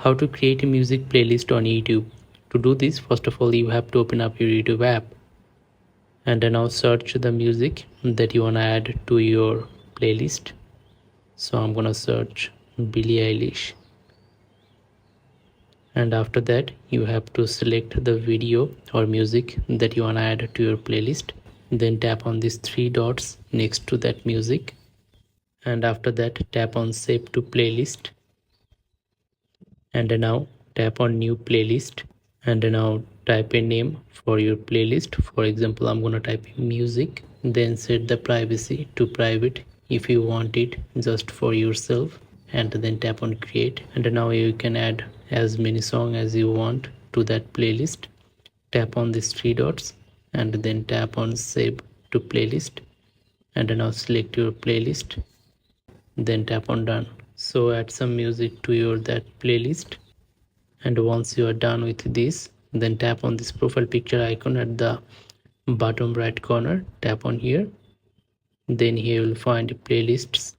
How to create a music playlist on YouTube. To do this, first of all, you have to open up your YouTube app and then now search the music that you want to add to your playlist. So I'm gonna search Billie Eilish, and after that you have to select the video or music that you want to add to your playlist. Then tap on these three dots next to that music, and after that tap on save to playlist, and now tap on new playlist, and now type a name for your playlist. For example, I'm gonna type music. Then set the privacy to private if you want it just for yourself, and then tap on create, and now you can add as many songs as you want to that playlist. Tap on these three dots and then tap on save to playlist, and now select your playlist, then tap on done. So add some music to your that playlist, and once you are done with this, then tap on this profile picture icon at the bottom right corner. Tap on here, then here you will find playlists.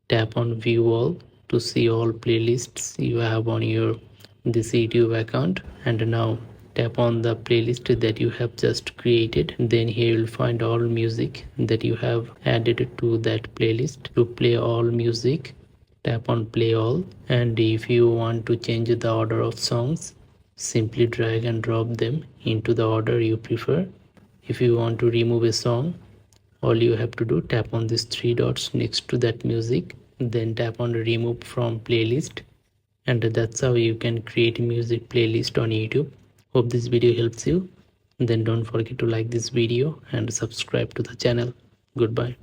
Tap on view all to see all playlists you have on your this YouTube account, and now tap on the playlist that you have just created. Then here you will find all music that you have added to that playlist. To play all music, tap on play all, and if you want to change the order of songs, simply drag and drop them into the order you prefer. If you want to remove a song, all you have to do, tap on these three dots next to that music, then tap on remove from playlist, and that's how you can create a music playlist on YouTube. Hope this video helps you. Then don't forget to like this video and subscribe to the channel. Goodbye.